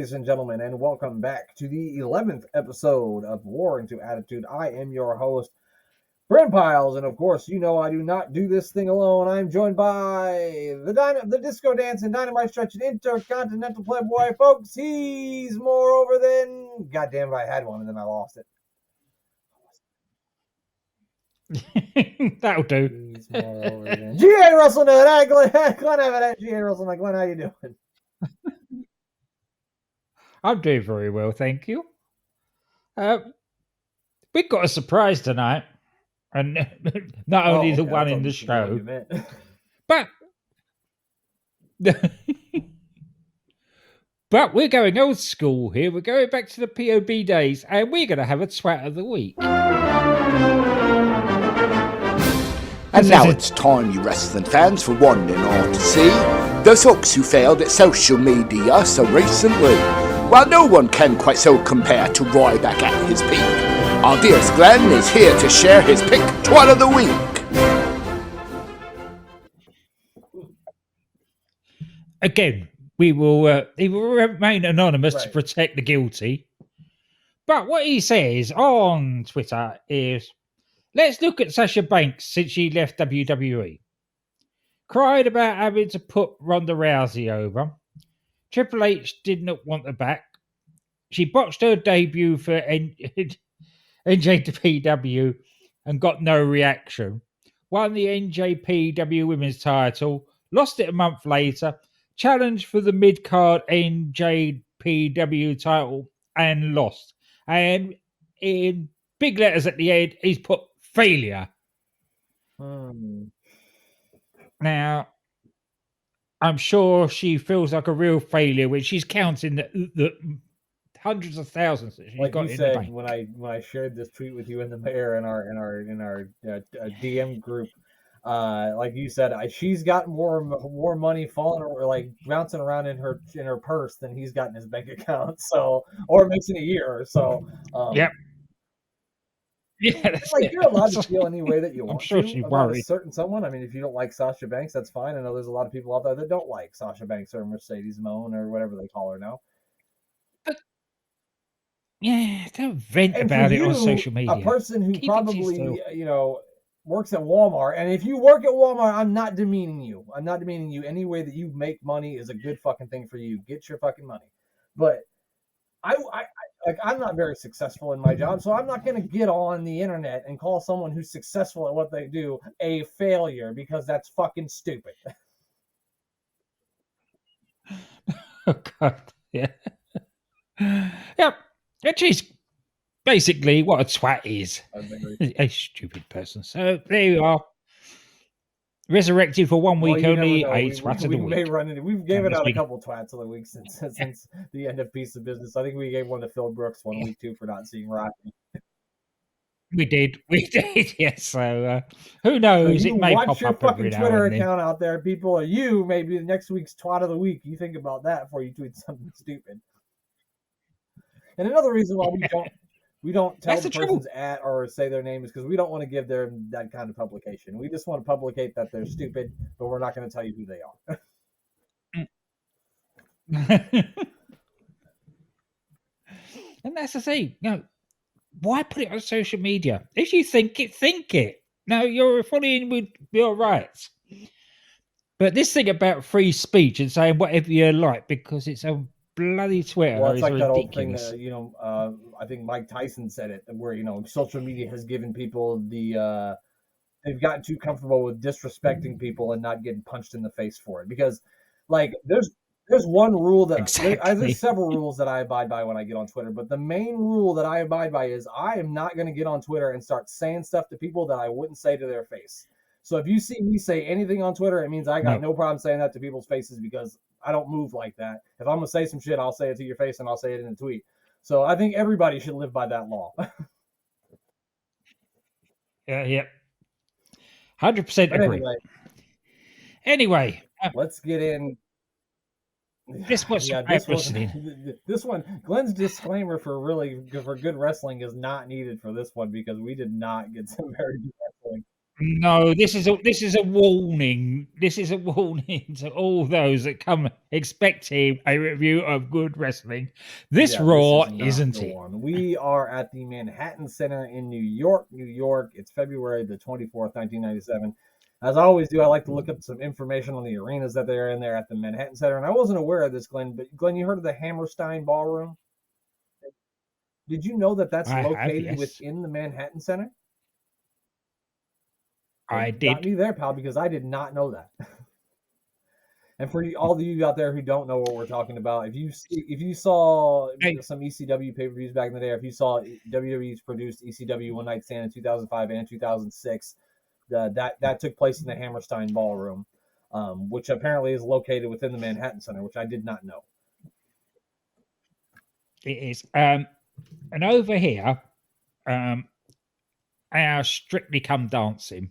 ladies and gentlemen, and welcome back to the 11th episode of War Into Attitude. I am your host, Brent Piles, and of course, you know I do not do this thing alone. I'm joined by the disco dance and dynamite stretching intercontinental playboy, folks. He's more over than... Goddamn it, I had one and then I lost it. That'll do. He's more over than... G.A. Russell, no, that Glenn Evident. G.A. Russell, like, Glenn, how you doing? I'm doing very well, thank you. We've got a surprise tonight, and not only the one in the show, but but we're going old school here. We're going back to the POB days, and we're going to have a twat of the week. And now it's time, you wrestling fans, for one and all to see the folks who failed at social media so recently. While no one can quite so compare to Roy back at his peak, our dearest Glenn is here to share his pick twat of the week. Again, he will remain anonymous to protect the guilty. But what he says on Twitter is, let's look at Sasha Banks since she left WWE. Cried about having to put Ronda Rousey over. Triple H did not want her back. She botched her debut for NJPW and got no reaction. Won the NJPW women's title. Lost it a month later. Challenged for the mid-card NJPW title and lost. And in big letters at the end, he's put failure. Now, I'm sure she feels like a real failure when she's counting the hundreds of thousands that she's like got you in said, the bank. when I shared this tweet with you in the mayor in our DM group, like you said, she's got more money falling or like bouncing around in her purse than he's got in his bank account. So, or makes in a year. So, yep. Yeah, like you're allowed to feel any way that you want. I'm sure to she's about worried. a certain someone. I mean, if you don't like Sasha Banks, that's fine. I know there's a lot of people out there that don't like Sasha Banks or Mercedes Moan or whatever they call her now. But yeah, don't vent about it on social media. A person who probably works at Walmart, and if you work at Walmart, I'm not demeaning you. I'm not demeaning you. Any way that you make money is a good fucking thing for you. Get your fucking money. But I'm not very successful in my job, so I'm not going to get on the internet and call someone who's successful at what they do a failure, because that's fucking stupid. Oh God, yeah, yep. And she's basically what a twat is, a stupid person. So there you are. Resurrected for 1 week only, a twat of the week. We've given out a couple twats of the week since the end of Piece of Business. I think we gave one to Phil Brooks 1 week too for not seeing Rocky. We did, yes. So who knows? It may watch pop your up fucking every Twitter now and account out there, people. Or you may be next week's twat of the week. You think about that before you tweet something stupid. And another reason why we don't tell the person's at or say their name is because we don't want to give them that kind of publication. We just want to publicate that they're stupid, but we're not going to tell you who they are. And that's the thing. Why put it on social media? If you think it, think it. Now, you're fully in with your rights. But this thing about free speech and saying whatever you like because it's a bloody Twitter. Well, it's like ridiculous. That old thing, I think Mike Tyson said it, where, social media has given people they've gotten too comfortable with disrespecting people and not getting punched in the face for it. Because, like, there's one rule that there's several rules that I abide by when I get on Twitter, but the main rule that I abide by is I am not going to get on Twitter and start saying stuff to people that I wouldn't say to their face. So if you see me say anything on Twitter, it means I got no problem saying that to people's faces, because I don't move like that. If I'm going to say some shit, I'll say it to your face and I'll say it in a tweet. So I think everybody should live by that law. Yeah. 100% agree. Anyway, let's get in. This one, Glenn's disclaimer for good wrestling is not needed for this one, because we did not get some very good wrestling. No, this is a warning. This is a warning to all those that come expecting a review of good wrestling. This Raw isn't it. We are at the Manhattan Center in New York, New York. It's February the 24th, 1997. As I always do, I like to look up some information on the arenas that they're in there at the Manhattan Center. And I wasn't aware of this, Glenn, but Glenn, you heard of the Hammerstein Ballroom? Did you know that that's located within the Manhattan Center? I did. Got me there, pal, because I did not know that. And for all of you out there who don't know what we're talking about, if you saw some ECW pay-per-views back in the day, or if you saw WWE's produced ECW One Night Stand in 2005 and 2006, that took place in the Hammerstein Ballroom, which apparently is located within the Manhattan Center, which I did not know. It is. And over here, our Strictly Come Dancing,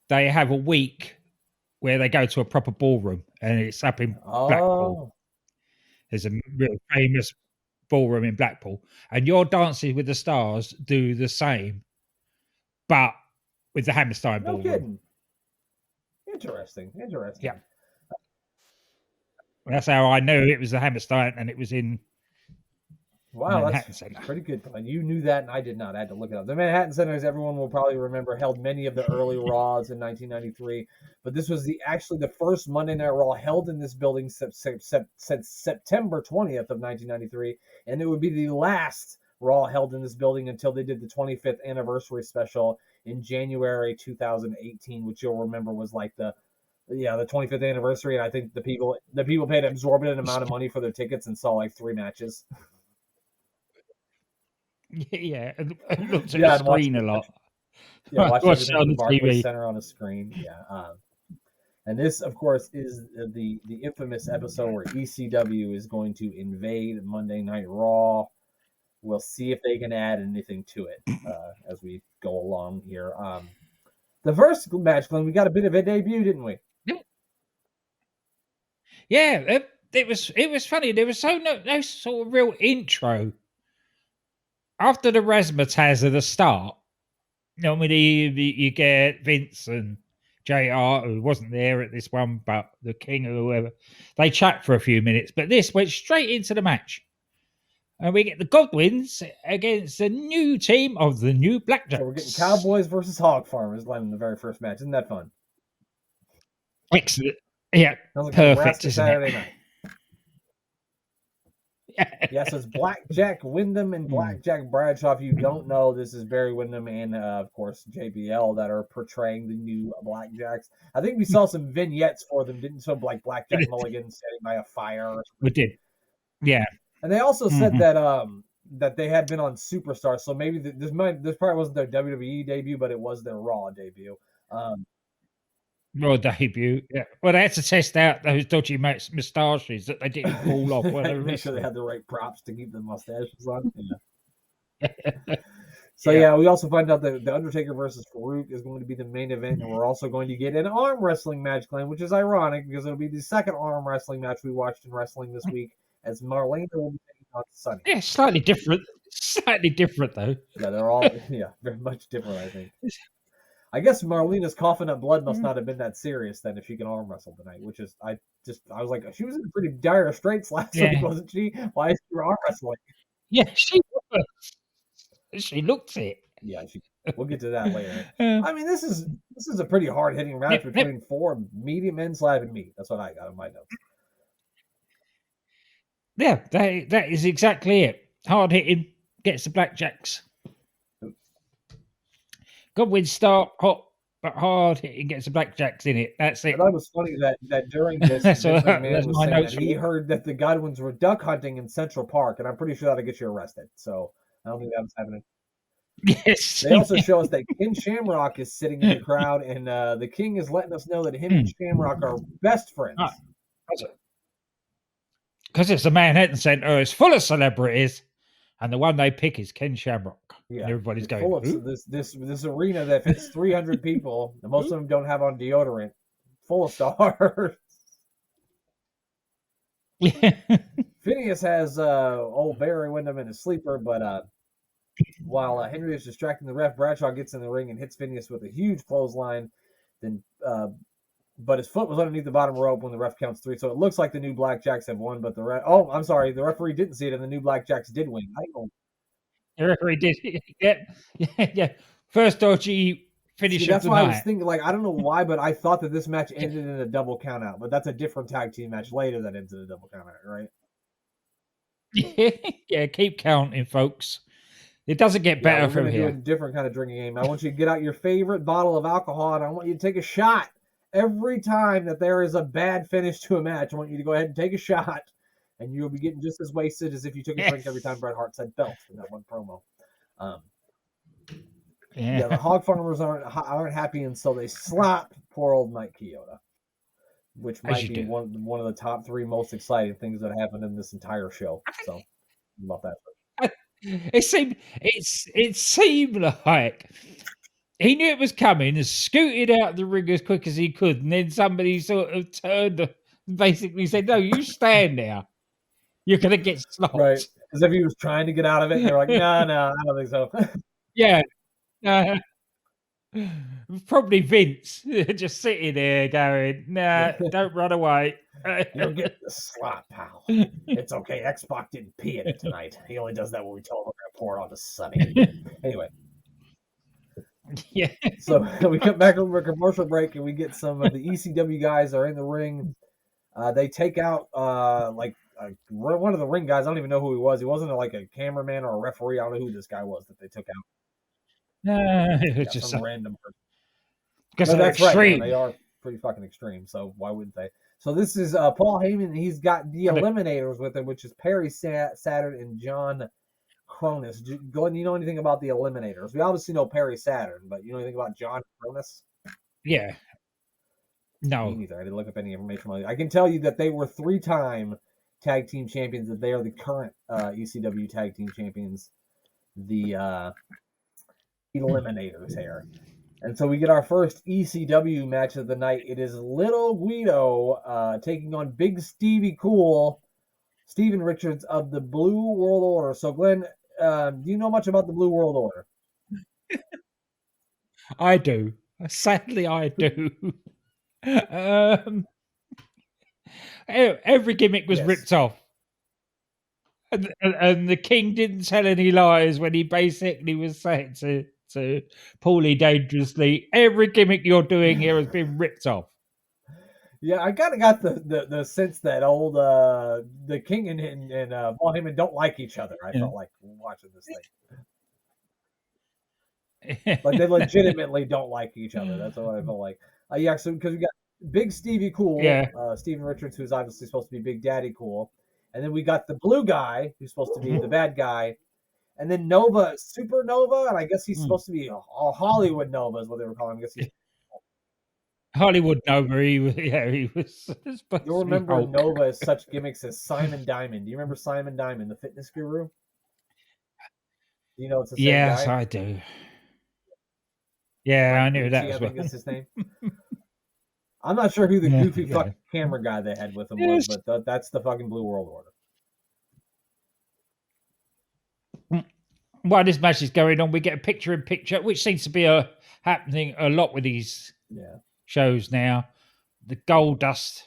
they have a week where they go to a proper ballroom, and it's up in Blackpool. There's a real famous ballroom in Blackpool, and your Dances with the Stars do the same, but with the Hammerstein Ballroom. No kidding. Interesting. Yeah. That's how I knew it was the Hammerstein, and it was in Manhattan that's Center. Pretty good. And you knew that, and I did not. I had to look it up. The Manhattan Center, as everyone will probably remember, held many of the early Raws in 1993. But this was actually the first Monday Night Raw held in this building since September 20th of 1993, and it would be the last Raw held in this building until they did the 25th anniversary special in January 2018, which you'll remember was like the 25th anniversary. And I think the people paid an exorbitant amount of money for their tickets and saw like 3 matches. Yeah, and looked at the screen a lot. Yeah, watch it on the Barclays Center on a screen. Yeah, and this, of course, is the infamous episode where ECW is going to invade Monday Night Raw. We'll see if they can add anything to it as we go along here. The first match, Glenn, we got a bit of a debut, didn't we? Yeah, it was funny. There was no sort of real intro. After the razzmatazz of the start, normally you get Vince and JR, who wasn't there at this one, but the King or whoever. They chat for a few minutes, but this went straight into the match. And we get the Godwins against the new team of the New Blackjacks. So we're getting Cowboys versus Hog Farmers, Glenn, in the very first match. Isn't that fun? Excellent. Yeah, like perfect, isn't Saturday night. Yes, it's Blackjack Wyndham and Blackjack Bradshaw. If you don't know, this is Barry Windham and, of course, JBL that are portraying the new Blackjacks. I think we saw some vignettes for them, didn't some like Blackjack Mulligan sitting by a fire? Or we did. Yeah. And they also said that they had been on Superstar, so maybe this probably wasn't their WWE debut, but it was their Raw debut. Raw debut, yeah. Well, they had to test out those dodgy moustaches that they didn't fall off. Make sure they had the right props to keep the mustaches on. Yeah. We also find out that the Undertaker versus Farouk is going to be the main event, and we're also going to get an arm wrestling match, Glenn, which is ironic because it'll be the second arm wrestling match we watched in wrestling this week, as Marlena will be taking on Sunny. Yeah, slightly different. Slightly different, though. Yeah, they're all very much different, I think. I guess Marlena's coughing up blood must not have been that serious then if she can arm wrestle tonight, which is, I was like, she was in pretty dire straits last week, wasn't she? Why is she arm wrestling? Yeah, she was. She looked it. Yeah, we'll get to that later. I mean, this is a pretty hard-hitting match between 4 medium men slapping meat. That's what I got in my notes. Yeah, that is exactly it. Hard-hitting, gets the Blackjacks. Godwin start hot but hard hitting, gets the Blackjacks in it. That's it. And that was funny that during this, that's my notes. He heard that the Godwins were duck hunting in Central Park, and I'm pretty sure that'll get you arrested. So I don't think that was happening. Yes. They also show us that Ken Shamrock is sitting in the crowd, and the King is letting us know that him and Shamrock are best friends. Because it's the Manhattan Center, it's full of celebrities, and the one they pick is Ken Shamrock. Yeah, and everybody's going, full of this arena that fits 300 people, and most of them don't have on deodorant, full of stars. Phineas has old Barry Windham in his sleeper, but While Henry is distracting the ref, Bradshaw gets in the ring and hits Phineas with a huge clothesline. Then, but his foot was underneath the bottom rope when the ref counts 3. So it looks like the New Blackjacks have won, but the I'm sorry, the referee didn't see it, and the New Blackjacks did win. I don't. The referee did. Yeah. First dodgy finish of That's the why night. I was thinking, like, I don't know why, but I thought that this match ended in a double countout. But that's a different tag team match later that ends in a double countout, right? Yeah, keep counting, folks. It doesn't get better from here. We're going to do a different kind of drinking game. I want you to get out your favorite bottle of alcohol, and I want you to take a shot. Every time that there is a bad finish to a match, I want you to go ahead and take a shot, and you'll be getting just as wasted as if you took a drink every time Bret Hart said belt in that one promo. The hog farmers aren't happy, and so they slapped poor old Mike Chioda, which might be one of the top 3 most exciting things that happened in this entire show. So, about that. It seemed like he knew it was coming and scooted out the ring as quick as he could, and then somebody sort of turned and basically said, "No, you stand there. You're gonna get slapped." Right, as if he was trying to get out of it, and they're like, "No, I don't think so." Yeah, probably Vince just sitting there going, "Nah, don't run away. You'll get the slap, pal. It's okay. X-Pac didn't pee in it tonight. He only does that when we tell him to pour it on to Sunny." Anyway. Yeah. So we come back over a commercial break, and we get some of the ECW guys are in the ring. They take out one of the ring guys. I don't even know who he was. He wasn't like a cameraman or a referee. I don't know who this guy was that they took out. Just some random person. Because they're extreme. Right, they are pretty fucking extreme. So why wouldn't they? So this is Paul Heyman. He's got the Eliminators with him, which is Perry Saturn and John Cronus. Glenn, you know anything about the Eliminators? We obviously know Perry Saturn, but you know anything about John Cronus? Yeah. No. Me neither. I didn't look up any information on it. I can tell you that they were 3-time tag team champions, that they are the current ECW tag team champions, the Eliminators here. And so we get our first ECW match of the night. It is Little Guido taking on Big Stevie Cool, Steven Richards of the Blue World Order. So, Glenn, do you know much about the Blue World Order? I do. Sadly, I do. Every gimmick was ripped off. And the King didn't tell any lies when he basically was saying to Paulie Dangerously, every gimmick you're doing here has been ripped off. Yeah, I kind of got the sense that old the King and Paul Heyman don't like each other. I felt like watching this thing. Like they legitimately don't like each other. That's what I felt like. So because we got Big Stevie Cool, Steven Richards, who's obviously supposed to be Big Daddy Cool, and then we got the blue guy who's supposed to be the bad guy, and then Nova, Super Nova, and I guess he's supposed to be a Hollywood Nova is what they were calling him. I guess he's Hollywood Nova. He was. You'll remember Nova as such gimmicks as Simon Diamond. Do you remember Simon Diamond, the fitness guru? You know it's the same guy? Yes, I do. Yeah, I knew that. I think is his name. I'm not sure who the goofy fucking camera guy they had with him was, but that's the fucking Blue World Order. While this match is going on, we get a picture-in-picture, which seems to be happening a lot with these shows now. The Goldust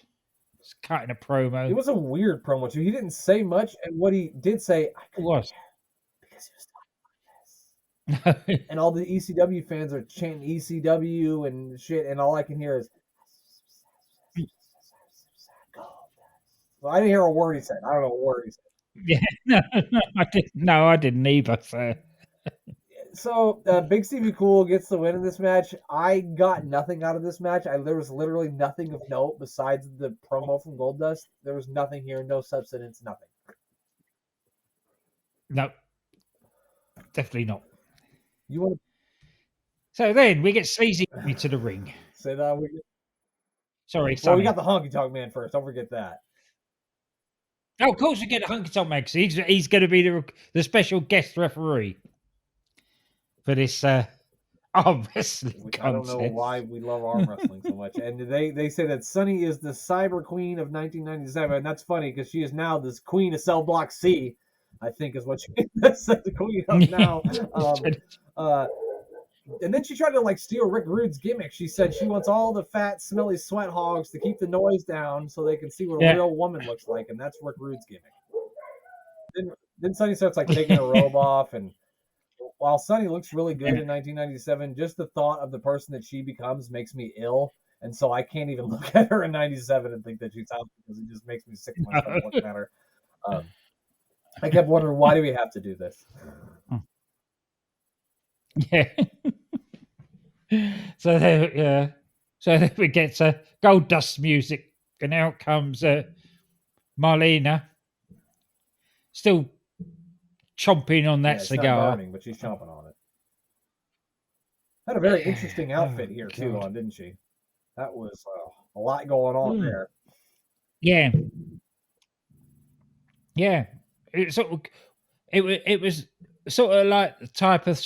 is cutting a promo. It was a weird promo too. He didn't say much, and what he did say, I was because he was talking like this. And all the ECW fans are chanting ECW and shit, and all I can hear is. Well, I didn't hear a word he said. I don't know what word he said. Yeah, I didn't either. So Big Stevie Cool gets the win in this match. I got nothing out of this match. There was literally nothing of note besides the promo from Goldust. There was nothing here, no substance, nothing. No, definitely not. You want? So then we get Sleazy to the ring. Say that. Sorry, well, we got the Honky Tonk Man first. Don't forget that. Oh, of course we get the Honky Tonk Man. He's going to be the special guest referee for this arm wrestling contest. I don't know why we love arm wrestling so much. And they say that Sunny is the Cyber Queen of 1997, and that's funny because she is now this Queen of Cell Block C. I think is what she said to Queen of now. And then she tried to like steal Rick Rude's gimmick. She said she wants all the fat, smelly sweat hogs to keep the noise down so they can see what a real woman looks like, and that's Rick Rude's gimmick. Then Sunny starts like taking her robe off, and while Sunny looks really good in 1997, just the thought of the person that she becomes makes me ill, and so I can't even look at her in 97 and think that she's out because it just makes me sick to my stomach looking at her. I kept wondering, why do we have to do this? Yeah. So there we get Gold Dust music, and out comes Marlena, still chomping on that cigar. Not burning, but she's chomping on it. Had a very interesting outfit here too, didn't she? That was a lot going on there. Yeah, yeah. It was sort of like the type of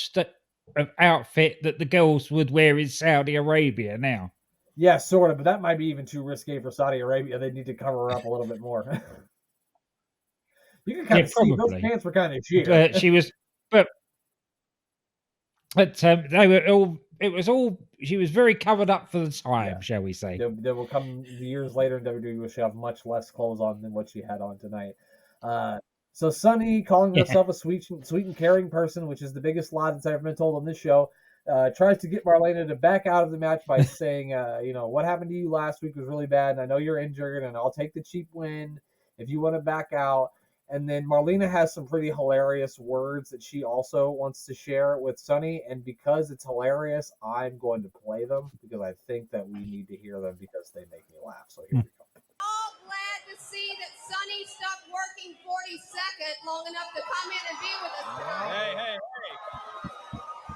outfit that the girls would wear in Saudi Arabia now. Yeah, sort of, but that might be even too risque for Saudi Arabia. They need to cover her up a little bit more. You can kind of see those pants were kind of sheer. But she was, but they were all. It was all. She was very covered up for the time, shall we say? There will come years later in WWE where she'll have much less clothes on than what she had on tonight. So Sunny, calling herself a sweet and caring person, which is the biggest lie that's ever been told on this show, tries to get Marlena to back out of the match by saying, what happened to you last week was really bad, and I know you're injured, and I'll take the cheap win if you want to back out. And then Marlena has some pretty hilarious words that she also wants to share with Sunny, and because it's hilarious, I'm going to play them because I think that we need to hear them because they make me laugh. So here we go. All glad to see that Sunny stopped working 42nd long enough to come in and be with us tonight. Hey.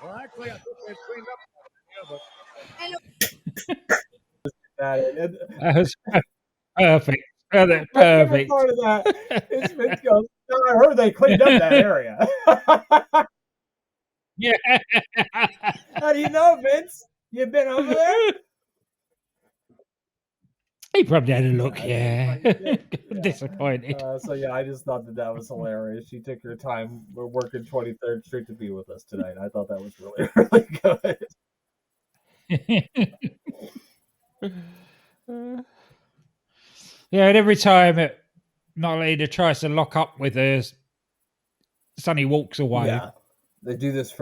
Well, actually, I think they've cleaned up. That was perfect. Perfect. Part of that is Vince goes, I heard they cleaned up that area. Yeah. How do you know, Vince? You've been over there? He probably had a look, yeah. Disappointed. So, I just thought that was hilarious. She took her time working 23rd Street to be with us tonight. I thought that was really, really good. Yeah, and every time Marlena tries to lock up with her, Sunny walks away. Yeah, they do this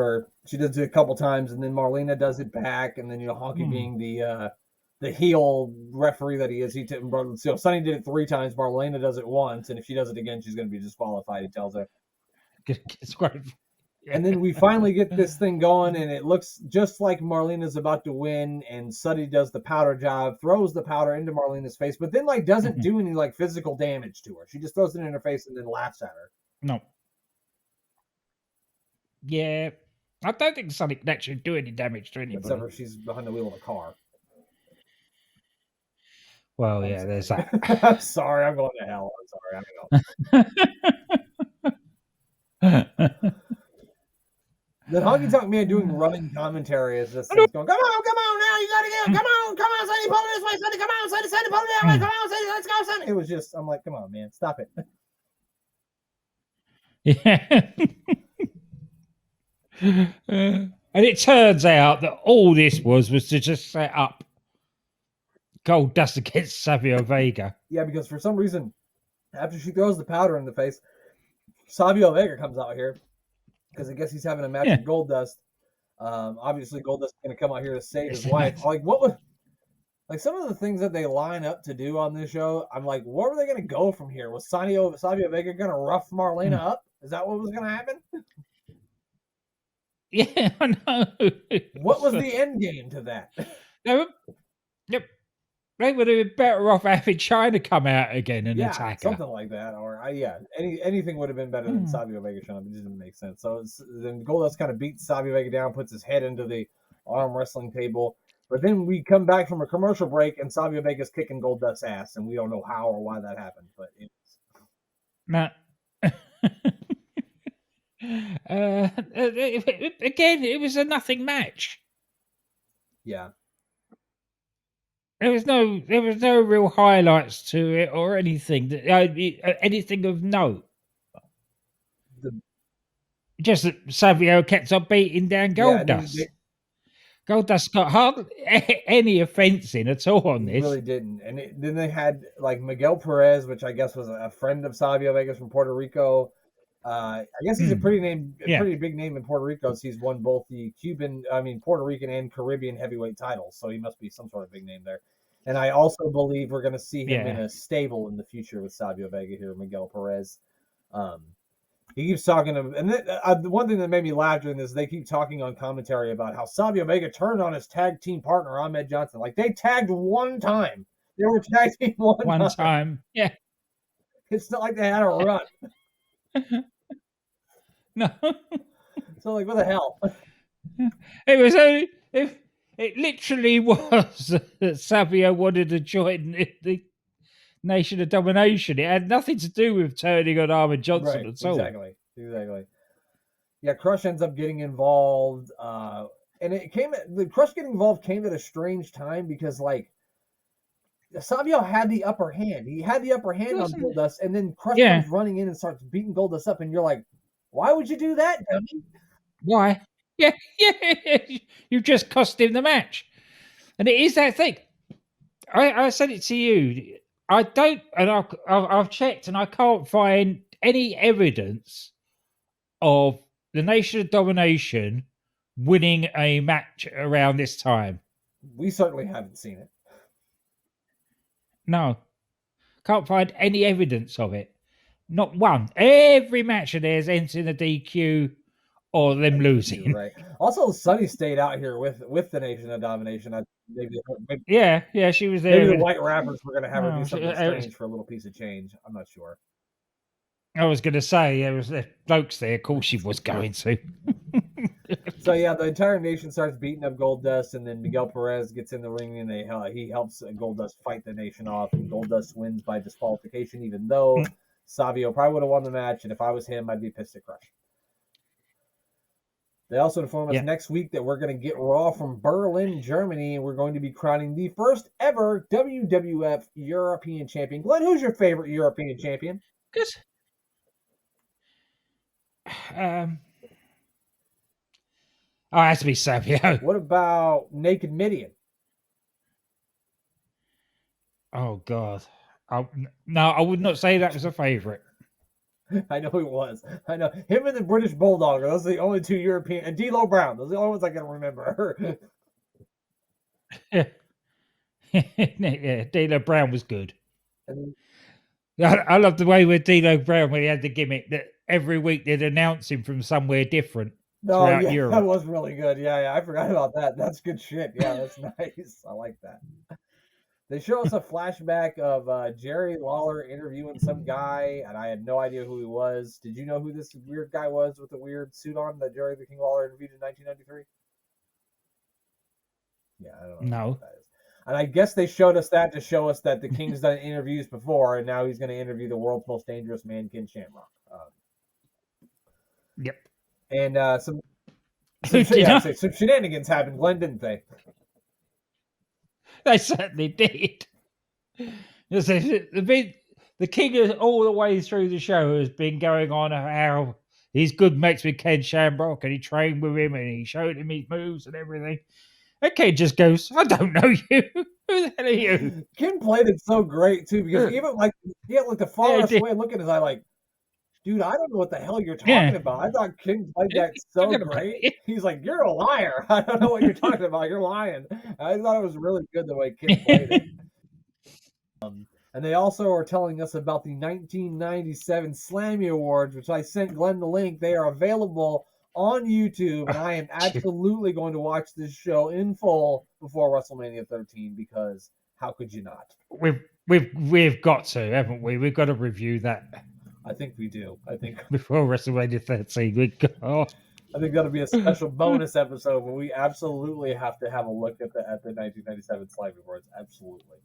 she does it a couple times, and then Marlena does it back, and then Honky being the heel referee that he is, Sunny did it 3 times, Marlena does it once, and if she does it again, she's going to be disqualified. He tells her. It's great. And then we finally get this thing going, and it looks just like Marlena's about to win, and Sunny does the powder job, throws the powder into Marlena's face, but then doesn't do any physical damage to her. She just throws it in her face and then laughs at her. No. Yeah. I don't think Sunny can actually do any damage to anybody. Except for she's behind the wheel of a car. Well, there's that. I'm sorry, I'm going to hell. I'm sorry, The Honky Tonk Man doing running commentary is just going, come on, now you gotta get him, come on, Sonny, pull it this way, Sonny, come on, Sonny, pull it that way, come on, Sonny, let's go, Sonny. It was just, I'm like, come on, man, stop it. Yeah. And it turns out that all this was to just set up Gold Dust against Savio Vega. Yeah, because for some reason, after she throws the powder in the face, Savio Vega comes out here. Because I guess he's having a match with Gold Dust. Obviously, Gold Dust is going to come out here to save his wife. Some of the things that they line up to do on this show, I'm like, where were they going to go from here? Was Savio Vega going to rough Marlena up? Is that what was going to happen? Yeah, I know. What was the end game to that? Yep. They would have been better off having China come out again and attack her. Something like that. Or, anything would have been better than Savio Vega showing up. It just didn't make sense. So then Goldust kind of beats Savio Vega down, puts his head into the arm wrestling table. But then we come back from a commercial break, and Savio Vega's kicking Goldust's ass, and we don't know how or why that happened. But it's nah. Again, it was a nothing match. Yeah. There was no real highlights to it or anything. Anything of note. just that Savio kept on beating down Goldust. Goldust got hardly any offense in at all on this. Really didn't. And then they had like Miguel Perez, which I guess was a friend of Savio Vega's from Puerto Rico. I guess he's a pretty big name in Puerto Rico. So he's won both the Puerto Rican and Caribbean heavyweight titles. So he must be some sort of big name there. And I also believe we're going to see him in a stable in the future with Savio Vega here, Miguel Perez. He keeps talking to, and the one thing that made me laugh during this, they keep talking on commentary about how Savio Vega turned on his tag team partner, Ahmed Johnson. Like, they tagged one time. They were tag team one time. Yeah. It's not like they had a run. No. So, like, what the hell? It was only, it literally was that Savio wanted to join the Nation of Domination. It had nothing to do with turning on Ahmed Johnson at all. Exactly. Yeah, Crush ends up getting involved, and the Crush getting involved came at a strange time because, like, Savio had the upper hand. He had the upper hand on Goldust, and then Crush comes running in and starts beating Goldust up, and you're like, why would you do that, dummy? Why? Yeah. You just cost him the match. And it is that thing. I said it to you. I don't, and I've checked, and I can't find any evidence of the Nation of Domination winning a match around this time. We certainly haven't seen it. No. Can't find any evidence of it. Not one. Every match of theirs ends in a DQ or them losing. Right. Also, Sunny stayed out here with the Nation of Domination. Maybe she was there. Maybe the White Rappers were going to have her do something strange for a little piece of change. I'm not sure. I was going to say, there was the blokes there. Of course she was going to. So, yeah, the entire nation starts beating up Goldust, and then Miguel Perez gets in the ring, and he helps Goldust fight the nation off, and Goldust wins by disqualification, even though Savio probably would have won the match, and if I was him, I'd be pissed at Crush. They also inform us next week that we're going to get Raw from Berlin, Germany, and we're going to be crowning the first ever WWF European Champion. Glenn, who's your favorite European Champion? Good. Oh, it has to be Savio. What about Naked Midian? Oh, God. No, I would not say that was a favorite. I know it was. I know. Him and the British Bulldog. Those are the only two European. And D'Lo Brown. Those are the only ones I can remember. Yeah, D'Lo Brown was good. I love the way with D'Lo Brown when he had the gimmick that every week they'd announce him from somewhere different. No, yeah, Europe. That was really good. Yeah, I forgot about that. That's good shit. Yeah, that's nice. I like that. They show us a flashback of Jerry Lawler interviewing some guy, and I had no idea who he was. Did you know who this weird guy was with the weird suit on that Jerry the King Lawler interviewed in 1993? Yeah, I don't know. No. That is. And I guess they showed us that to show us that the King's done interviews before, and now he's going to interview the world's most dangerous man, Ken Shamrock. Yep. And some shenanigans happened, Glenn, didn't they? They certainly did. The King all the way through the show has been going on how he's good mates with Ken Shamrock, and he trained with him, and he showed him his moves and everything. And Ken just goes, I don't know you. Who the hell are you? Ken played it so great, too, because even he had the farthest way look at his eye like, dude, I don't know what the hell you're talking about. I thought King played that so great. He's like, you're a liar. I don't know what you're talking about. You're lying. I thought it was really good the way King played it. And they also are telling us about the 1997 Slammy Awards, which I sent Glenn the link. They are available on YouTube, and I am absolutely going to watch this show in full before WrestleMania 13 because how could you not? We've got to, haven't we? We've got to review that. I think we do. I think before WrestleMania 13, I think that'll be a special bonus episode where we absolutely have to have a look at the 1997 Slammy Awards. Absolutely.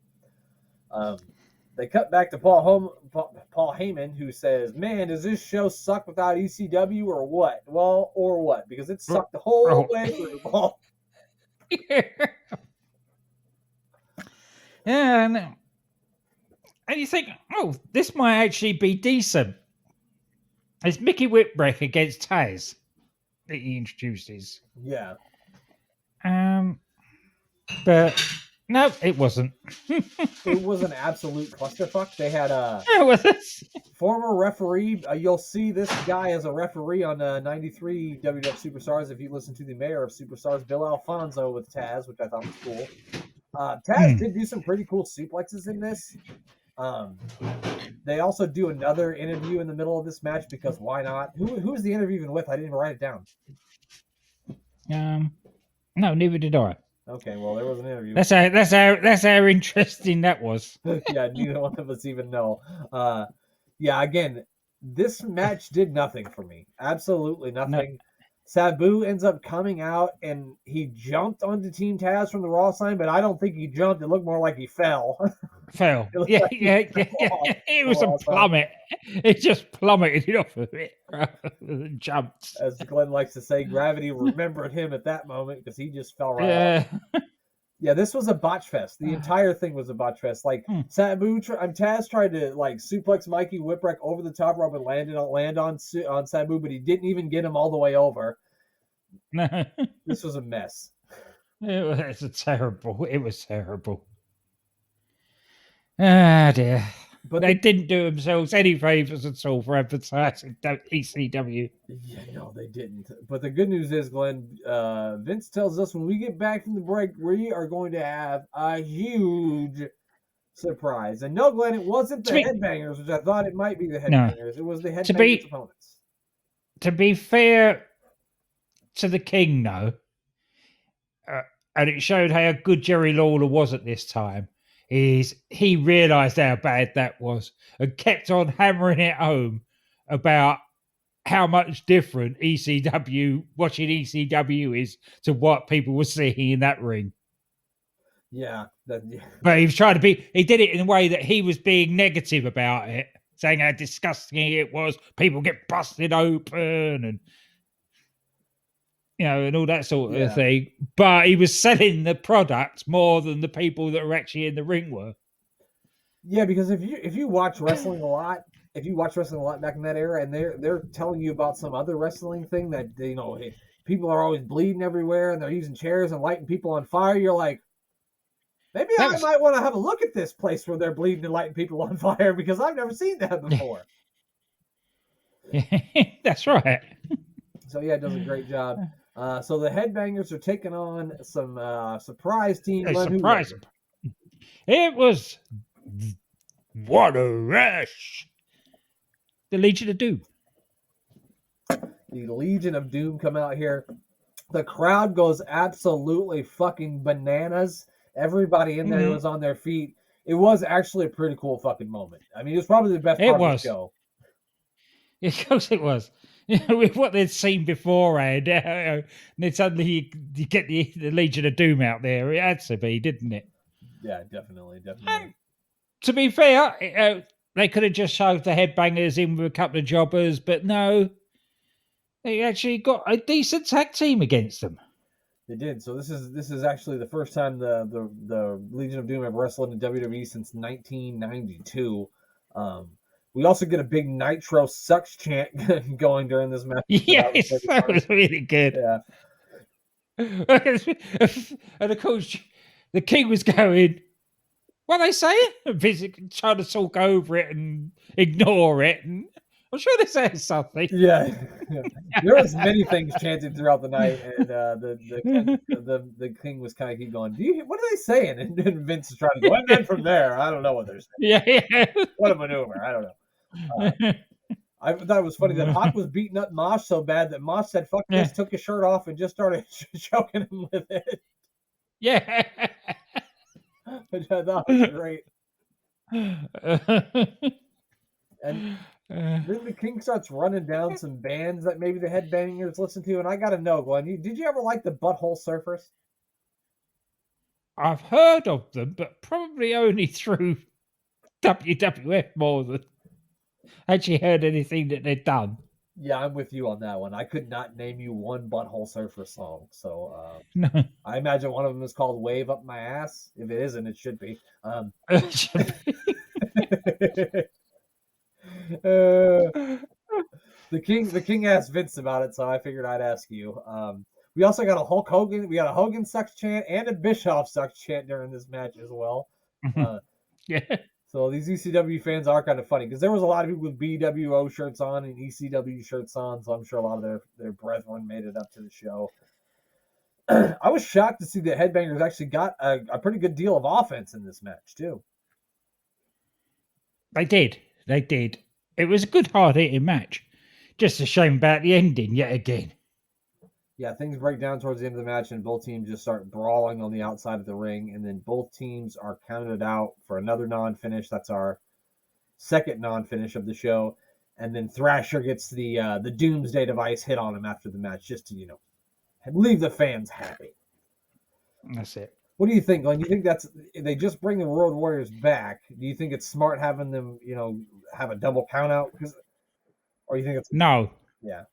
They cut back to Paul Heyman, who says, "Man, does this show suck without ECW or what? Well, or what? Because it sucked the whole way through, Paul." Yeah, and you think, oh, this might actually be decent. It's Mickey Whipwreck against Taz. that he introduces. Yeah. But no, it wasn't. It was an absolute clusterfuck. They had a It wasn't. former referee. You'll see this guy as a referee on 93 WWF Superstars if you listen to the mayor of Superstars, Bill Alfonso, with Taz, which I thought was cool. Taz did do some pretty cool suplexes in this. They also do another interview in the middle of this match because why not? Who's the interview even with? I didn't even write it down. No, neither did I. Okay, well, there was an interview. That's how interesting that was. Yeah, neither one of us even know. Yeah, again, this match did nothing for me. Absolutely nothing. No. Sabu ends up coming out and he jumped onto Team Taz from the Raw sign, but I don't think he jumped. It looked more like he fell. Fell. Yeah. It was a plummet. It just plummeted off of it rather than jumped. As Glenn likes to say, gravity remembered him at that moment because he just fell right off. Yeah, this was a botch fest. The entire thing was a botch fest. Like Taz tried to like suplex Mikey Whipwreck over the top rope and land on Sabu, but he didn't even get him all the way over. This was a mess. It was terrible. Ah, dear. But they didn't do themselves any favors at all for advertising ECW. Yeah, no, they didn't. But the good news is, Glenn, Vince tells us when we get back from the break, we are going to have a huge surprise. And no, Glenn, it wasn't the Headbangers, which I thought it might be the Headbangers. It was the Headbangers opponents. To be fair to the King, though, and it showed how good Jerry Lawler was at this time, is he realised how bad that was and kept on hammering it home about how much different watching ECW is to what people were seeing in that ring. Yeah. But he was trying to he did it in a way that he was being negative about it, saying how disgusting it was. People get busted open and, and all that sort of thing. But he was selling the product more than the people that were actually in the ring were. Yeah, because if you watch wrestling a lot, back in that era, and they're telling you about some other wrestling thing that people are always bleeding everywhere and they're using chairs and lighting people on fire, you're like, maybe I might want to have a look at this place where they're bleeding and lighting people on fire because I've never seen that before. That's right. So yeah, it does a great job. So the Headbangers are taking on some surprise team. Surprise! It was what a rush! The Legion of Doom. The Legion of Doom come out here. The crowd goes absolutely fucking bananas. Everybody in there was on their feet. It was actually a pretty cool fucking moment. I mean, it was probably the best part of the show. Of course it was. With what they'd seen beforehand, and then suddenly you get the Legion of Doom out there. It had to be, didn't it? Yeah, definitely. And to be fair, they could have just shoved the Headbangers in with a couple of jobbers, but no, they actually got a decent tag team against them. They did. So this is actually the first time the Legion of Doom have wrestled in WWE since 1992. We also get a big Nitro sucks chant going during this match. Yes, that was really good. Yeah. And of course, the King was going, what are they saying? Visit, trying to talk over it and ignore it. And I'm sure they're saying something. Yeah. There was many things chanted throughout the night, and the King was kind of keep going, what are they saying? And Vince is trying to go, and then from there, I don't know what they're saying. Yeah. What a maneuver. I don't know. I thought it was funny that Hawk was beating up Mosh so bad that Mosh said, fuck this, took his shirt off and just started choking him with it. Yeah. Which I thought was great. And then the King starts running down some bands that maybe the Headbangers listen to, and I gotta know, Glenn, did you ever like the Butthole Surfers? I've heard of them, but probably only through WWF more than actually heard anything that they've done. Yeah, I'm with you on that one. I could not name you one Butthole Surfer song. So no. I imagine one of them is called Wave Up My Ass. If it isn't, it should be. It should be. The king asked Vince about it, so I figured I'd ask you. We also got a Hulk Hogan. We got a Hogan sucks chant and a Bischoff sucks chant during this match as well. Yeah. So these ECW fans are kind of funny because there was a lot of people with BWO shirts on and ECW shirts on, so I'm sure a lot of their brethren made it up to the show. I was shocked to see the Headbangers actually got a pretty good deal of offense in this match too. They did. It was a good, hard-hitting match. Just a shame about the ending yet again. Yeah, things break down towards the end of the match, and both teams just start brawling on the outside of the ring, and then both teams are counted out for another non-finish. That's our second non-finish of the show, and then Thrasher gets the Doomsday device hit on him after the match, just to leave the fans happy. That's it. What do you think, Glenn? You think they just bring the Road Warriors back? Do you think it's smart having them, have a double count out? Or you think it's no? Yeah.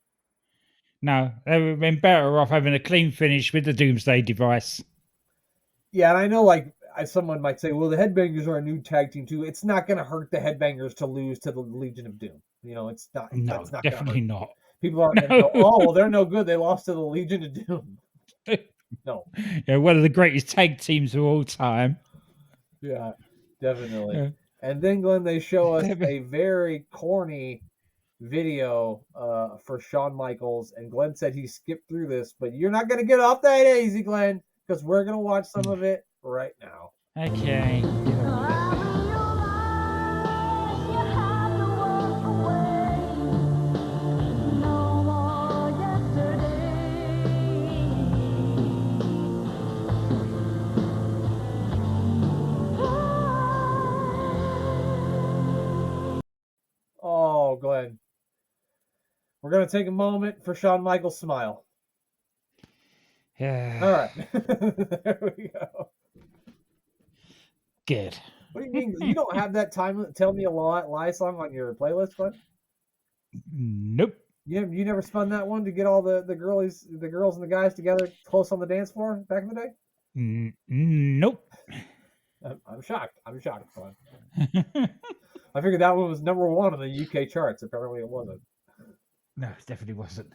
No, they would have been better off having a clean finish with the Doomsday device. Yeah, and I know, someone might say, well, the Headbangers are a new tag team, too. It's not going to hurt the Headbangers to lose to the Legion of Doom. It's not. No, that's not definitely not. People aren't going to go, oh, well, they're no good. They lost to the Legion of Doom. No. Yeah, one of the greatest tag teams of all time. Yeah, definitely. Yeah. And then, Glenn, they show us a very corny video for Shawn Michaels, and Glenn said he skipped through this, but you're not going to get off that easy, Glenn, because we're going to watch some of it right now. Okay. Oh, Glenn. We're going to take a moment for Shawn Michaels' smile. Yeah. All right. There we go. Good. What do you mean? You don't have that time Tell Me a Lie song on your playlist, Glenn? Nope. You never spun that one to get all the girls and the guys together close on the dance floor back in the day? Nope. I'm shocked. Glenn. I figured that one was number 1 on the UK charts. Apparently it wasn't. No, it definitely wasn't.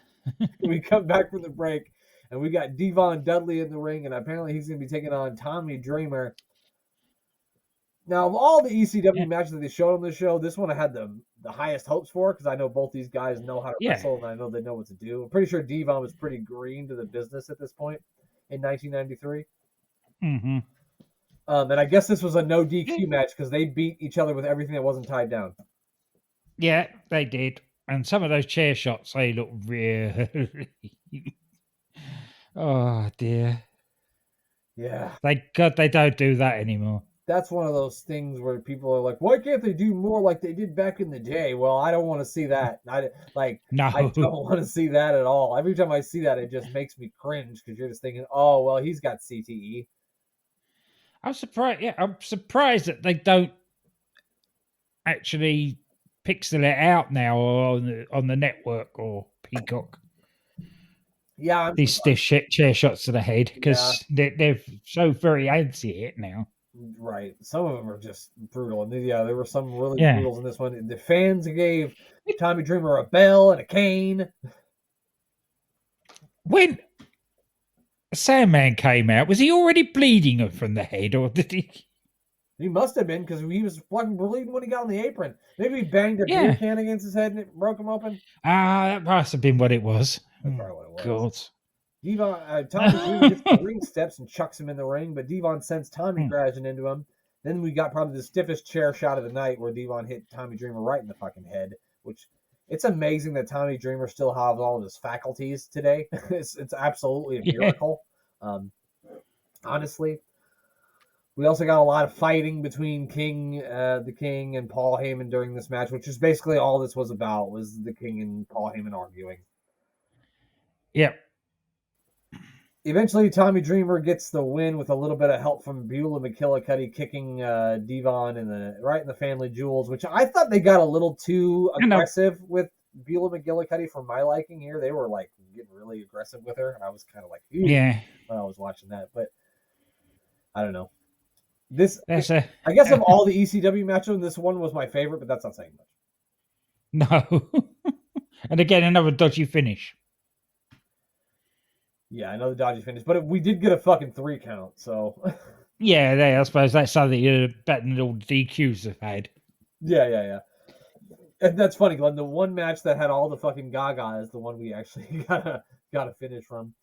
We come back from the break, and we got Devon Dudley in the ring, and apparently he's going to be taking on Tommy Dreamer. Now, of all the ECW matches that they showed on the show, this one I had the highest hopes for, because I know both these guys know how to wrestle, and I know they know what to do. I'm pretty sure Devon was pretty green to the business at this point in 1993. Mm-hmm. And I guess this was a no DQ match because they beat each other with everything that wasn't tied down. Yeah, they did. And some of those chair shots, they look really... Oh, dear. Yeah. Thank God they don't do that anymore. That's one of those things where people are like, why can't they do more like they did back in the day? Well, I don't want to see that. No. I don't want to see that at all. Every time I see that, it just makes me cringe because you're just thinking, oh, well, he's got CTE. I'm surprised. Yeah, I'm surprised that they don't actually pixel it out now on the network or Peacock. Yeah, these stiff chair shots to the head because they're so very antsy it now. Right, some of them are just brutal, and there were some really brutals in this one. The fans gave Tommy Dreamer a bell and a cane. When Sandman came out, was he already bleeding from the head, or did he? He must have been, because he was fucking bleeding when he got on the apron. Maybe he banged a beer can against his head and it broke him open. That must have been what it was. That's probably what it was. God. Tommy Dreamer gets the ring steps and chucks him in the ring, but Devon sends Tommy crashing into him. Then we got probably the stiffest chair shot of the night where Devon hit Tommy Dreamer right in the fucking head, which it's amazing that Tommy Dreamer still has all of his faculties today. It's absolutely a miracle. Honestly. We also got a lot of fighting between the King and Paul Heyman during this match, which is basically all this was about, was the King and Paul Heyman arguing. Yep. Eventually, Tommy Dreamer gets the win with a little bit of help from Beulah McKillicuddy kicking Devon right in the family jewels, which I thought they got a little too aggressive with Beulah McGillicuddy for my liking here. They were like getting really aggressive with her, and I was kind of like, when I was watching that. But I don't know. I guess of all the ECW matches, this one was my favorite, but that's not saying much. No. And again, another dodgy finish. Yeah, I know the dodgy finish, but we did get a fucking 3 count, so. Yeah, I suppose that's something better than all the DQs have had. Yeah. And that's funny, Glenn. The one match that had all the fucking gaga is the one we actually got a finish from.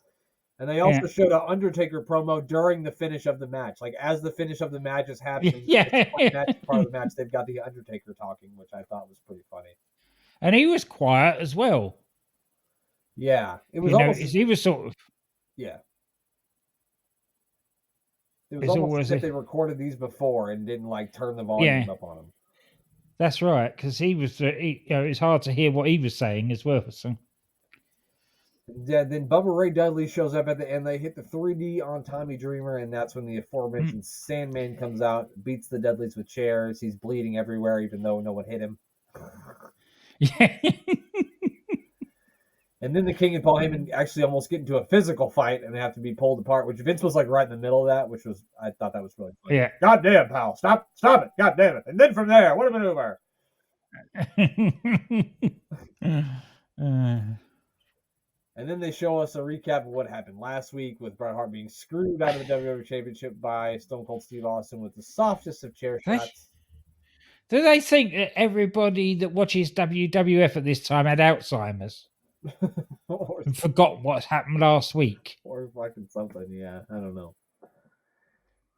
And they also showed an Undertaker promo during the finish of the match. Like, as the finish of the match is happening, part of the match, they've got the Undertaker talking, which I thought was pretty funny. And he was quiet as well. Yeah. It was he was sort of... Yeah. It was almost as if they recorded these before and didn't, like, turn the volume up on them. That's right, because he was... it's hard to hear what he was saying as well. So. Yeah, then Bubba Ray Dudley shows up at the end. They hit the 3D on Tommy Dreamer, and that's when the aforementioned Sandman comes out, beats the Dudleys with chairs. He's bleeding everywhere, even though no one hit him. Yeah. And then the King and Paul Heyman actually almost get into a physical fight, and they have to be pulled apart, which Vince was like right in the middle of that, I thought that was really funny. Yeah. God damn, pal. Stop it. God damn it. And then from there, what a maneuver. And then they show us a recap of what happened last week with Bret Hart being screwed out of the WWE Championship by Stone Cold Steve Austin with the softest of chair shots. Do they think that everybody that watches WWF at this time had Alzheimer's? And forgot what happened last week? Or fucking something, yeah. I don't know.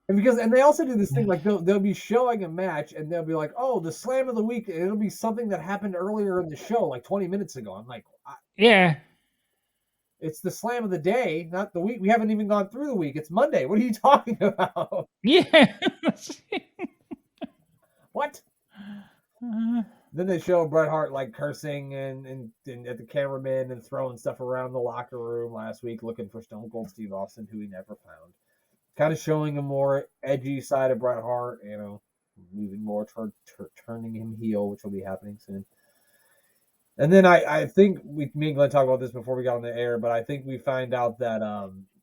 And they also do this thing, like they'll be showing a match and they'll be like, oh, the slam of the week, and it'll be something that happened earlier in the show, like 20 minutes ago. I'm like, yeah. It's the slam of the day, not the week. We haven't even gone through the week. It's Monday. What are you talking about? Yeah. What? Then they show Bret Hart like cursing and at the cameraman and throwing stuff around the locker room last week, looking for Stone Cold Steve Austin, who he never found. Kind of showing a more edgy side of Bret Hart, moving more toward turning him heel, which will be happening soon. And then I think me and Glenn talked about this before we got on the air, but I think we find out that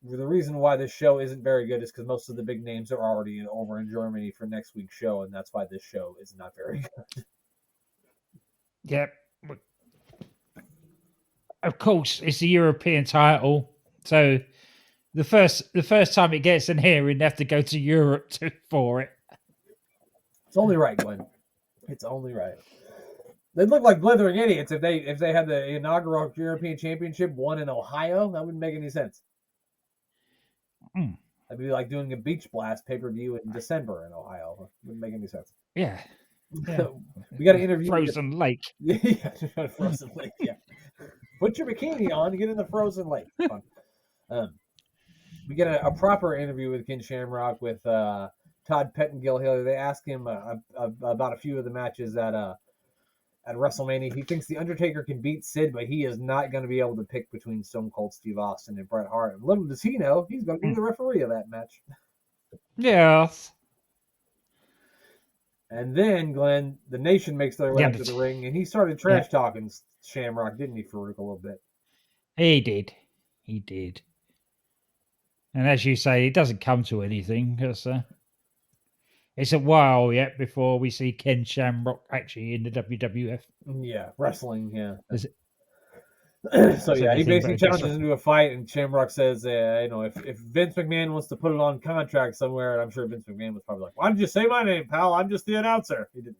the reason why this show isn't very good is because most of the big names are already over in Germany for next week's show, and that's why this show is not very good. Yep. Of course, it's the European title, so the first time it gets in here, we'd have to go to Europe for it. It's only right, Glenn. It's only right. They'd look like blithering idiots if they had the inaugural European Championship won in Ohio. That wouldn't make any sense. That'd be like doing a Beach Blast pay-per-view in December in Ohio. Wouldn't make any sense. Yeah. We got to interview Frozen Lake. Yeah, Frozen Lake. Yeah. Put your bikini on and get in the frozen lake. Fun. We get a proper interview with Ken Shamrock with Todd Pettengill here. They ask him about a few of the matches at WrestleMania. He thinks The Undertaker can beat Sid, but he is not going to be able to pick between Stone Cold Steve Austin and Bret Hart. And little does he know, he's going to be the referee of that match. Yes. And then, Glenn, the Nation makes their way to the ring, and he started trash talking Shamrock, didn't he, Farouk, a little bit? He did. And as you say, it doesn't come to anything, because it's a while yet before we see Ken Shamrock actually in the WWF. Yeah, wrestling, yeah. So he basically challenges into a fight, and Shamrock says, if Vince McMahon wants to put it on contract somewhere, and I'm sure Vince McMahon was probably like, why did you say my name, pal? I'm just the announcer. He didn't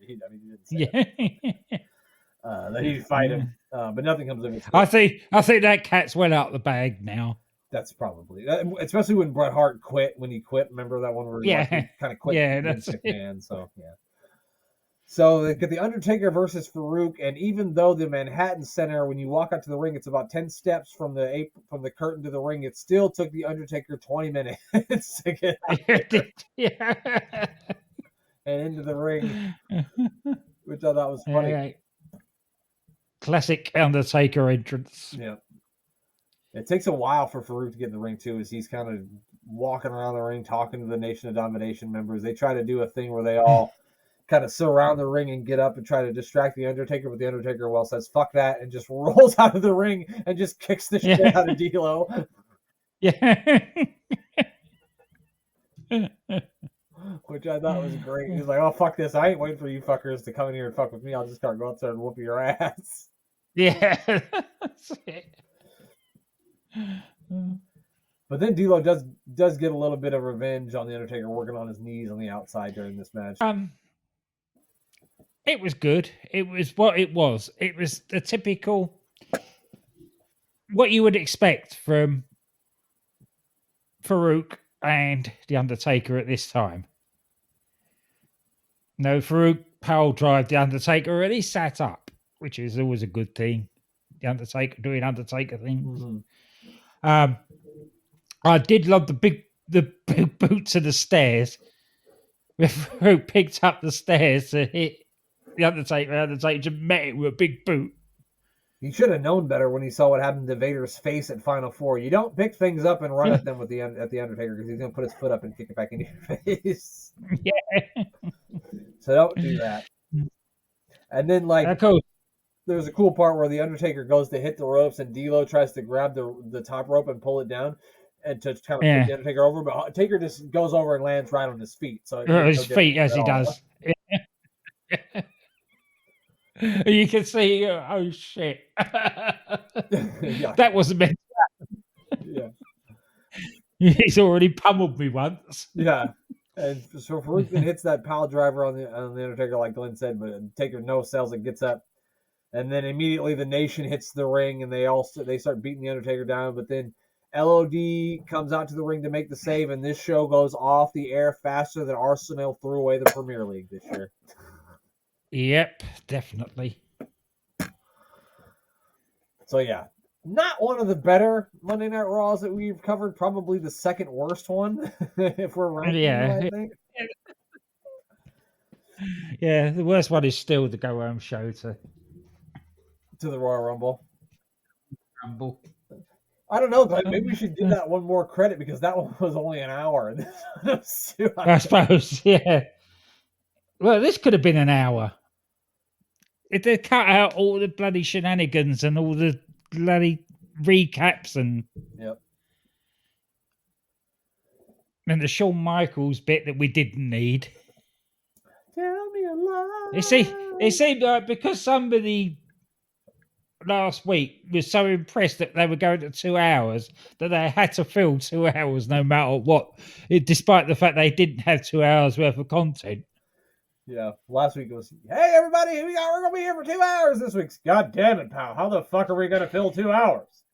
say that. That he'd fight him, but nothing comes of it. I think that cat's well out the bag now. That's probably, especially when Bret Hart quit. When he quit, remember that one where he kind of quit? Yeah, that's McMahon. So yeah. So they get the Undertaker versus Farouk, and even though the Manhattan Center, when you walk out to the ring, it's about 10 steps from the curtain to the ring. It still took the Undertaker 20 minutes to get out and into the ring, which I thought was funny. Right. Classic Undertaker entrance. Yeah. It takes a while for Farouk to get in the ring, too, as he's kind of walking around the ring, talking to the Nation of Domination members. They try to do a thing where they all kind of surround the ring and get up and try to distract the Undertaker, but the Undertaker, says, fuck that, and just rolls out of the ring and just kicks the shit out of D'Lo. Yeah. Which I thought was great. He's like, oh, fuck this. I ain't waiting for you fuckers to come in here and fuck with me. I'll just start going out there and whoop your ass. Yeah. That's it. But then D'Lo does get a little bit of revenge on the Undertaker, working on his knees on the outside during this match. It was good. It was what it was. It was the typical what you would expect from Farouk and the Undertaker at this time. No, Farouk power drive the Undertaker, or at least sat up, which is always a good thing. The Undertaker doing Undertaker things. Mm-hmm. I did love the big boots of the stairs. Farouk picked up the stairs to hit the Undertaker. The Undertaker just met it with a big boot. He should have known better when he saw what happened to Vader's face at Final Four. You don't pick things up and run at them at the Undertaker, because he's going to put his foot up and kick it back into your face. Yeah. So don't do that. And then, like, there's a cool part where the Undertaker goes to hit the ropes and D'Lo tries to grab the top rope and pull it down and to kind of put the Undertaker over, but Taker just goes over and lands right on his feet. So his feet, as he does. You can see, oh shit. Yeah. That wasn't meant to happen. Yeah. He's already pummeled me once. Yeah. And so Farouk then hits that pile driver on the Undertaker, like Glenn said, but Taker no sells it, gets up. And then immediately the Nation hits the ring and they start beating the Undertaker down. But then LOD comes out to the ring to make the save, and this show goes off the air faster than Arsenal threw away the Premier League this year. Yep, definitely. So yeah, not one of the better Monday Night Raws that we've covered. Probably the second worst one, if we're ranking. Yeah, I think. Yeah, the worst one is still the Go Home show to the Royal Rumble. I don't know, but maybe we should give that one more credit, because that one was only an hour. I suppose, yeah. Well, this could have been an hour. If they cut out all the bloody shenanigans and all the bloody recaps and and the Shawn Michaels bit that we didn't need. Tell me a lie. It seemed like because somebody last week was so impressed that they were going to 2 hours that they had to fill 2 hours no matter what, despite the fact they didn't have 2 hours worth of content. Yeah, last week it was, hey everybody, we're gonna be here for 2 hours this week. God damn it, pal! How the fuck are we gonna fill 2 hours?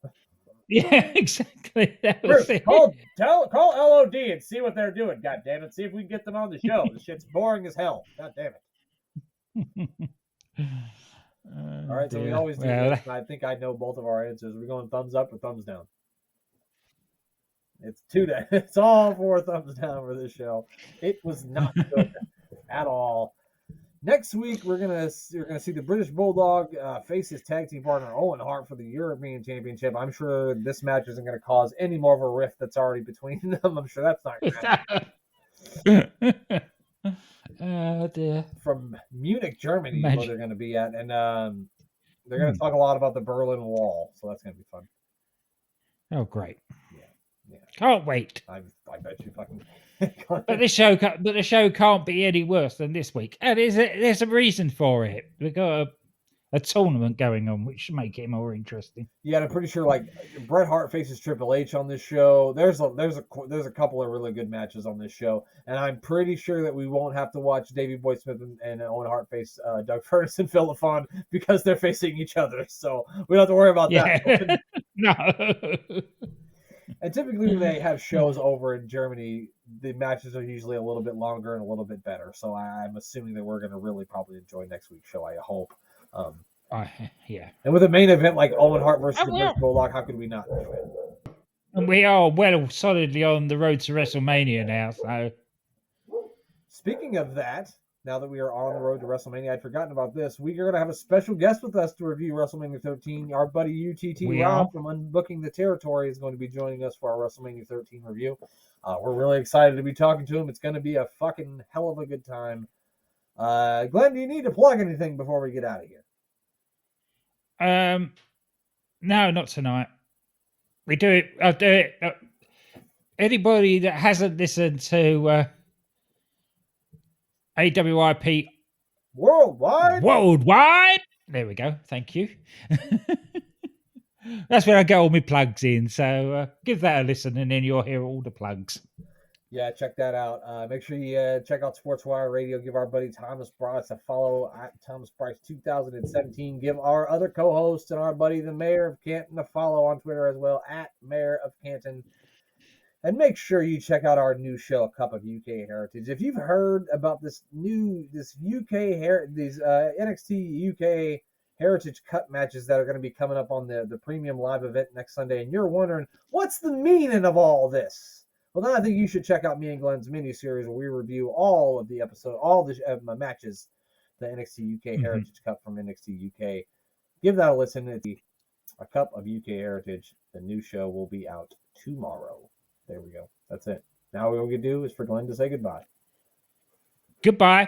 Yeah, exactly. That was it. Call LOD and see what they're doing. God damn it! See if we can get them on the show. This shit's boring as hell. God damn it! All right, so we always do this. I think I know both of our answers. Are we going thumbs up or thumbs down? It's 2 days. It's all 4 thumbs down for this show. It was not good at all. Next week we're gonna see the British Bulldog face his tag team partner Owen Hart for the European Championship. I'm sure this match isn't going to cause any more of a rift that's already between them. I'm sure that's not going to happen. Oh dear. From Munich, Germany, is where they're going to be at, and they're going to talk a lot about the Berlin Wall, so that's going to be fun. Oh, great! Yeah. Can't wait. I bet you fucking. But the show can't be any worse than this week, and there's a reason for it. We've got a tournament going on, which should make it more interesting. Yeah, and I'm pretty sure like Bret Hart faces Triple H on this show. There's a couple of really good matches on this show, and I'm pretty sure that we won't have to watch Davey Boy Smith and Owen Hart face Doug Furnas and Phil LaFon, because they're facing each other. So we don't have to worry about that. No. And typically when they have shows over in Germany, the matches are usually a little bit longer and a little bit better. So I'm assuming that we're going to really probably enjoy next week's show, I hope. Yeah. And with a main event like Owen Hart versus the British Bulldog, how could we not enjoy it? And we are solidly on the road to WrestleMania now. So, speaking of that, now that we are on the road to WrestleMania, I'd forgotten about this. We are going to have a special guest with us to review WrestleMania 13. Our buddy UTT Rob from Unbooking the Territory is going to be joining us for our WrestleMania 13 review. We're really excited to be talking to him. It's going to be a fucking hell of a good time. Glenn, do you need to plug anything before we get out of here? No, not tonight. We do it. I'll do it. Anybody that hasn't listened to AWIP Worldwide, There we go. Thank you. That's where I get all my plugs in. So give that a listen, and then you'll hear all the plugs. Yeah, check that out. Make sure you check out SportsWire Radio. Give our buddy Thomas Bryce a follow at Thomas Bryce 2017. Give our other co-host and our buddy, the Mayor of Canton, a follow on Twitter as well at Mayor of Canton. And make sure you check out our new show, A Cup of UK Heritage. If you've heard about these NXT UK Heritage Cup matches that are going to be coming up on the premium live event next Sunday, and you're wondering what's the meaning of all this, well, then I think you should check out me and Glenn's mini-series where we review all of the matches, the NXT UK Heritage Cup from NXT UK. Give that a listen. It's A Cup of UK Heritage. The new show will be out tomorrow. There we go. That's it. Now what we can do is for Glenn to say goodbye. Goodbye.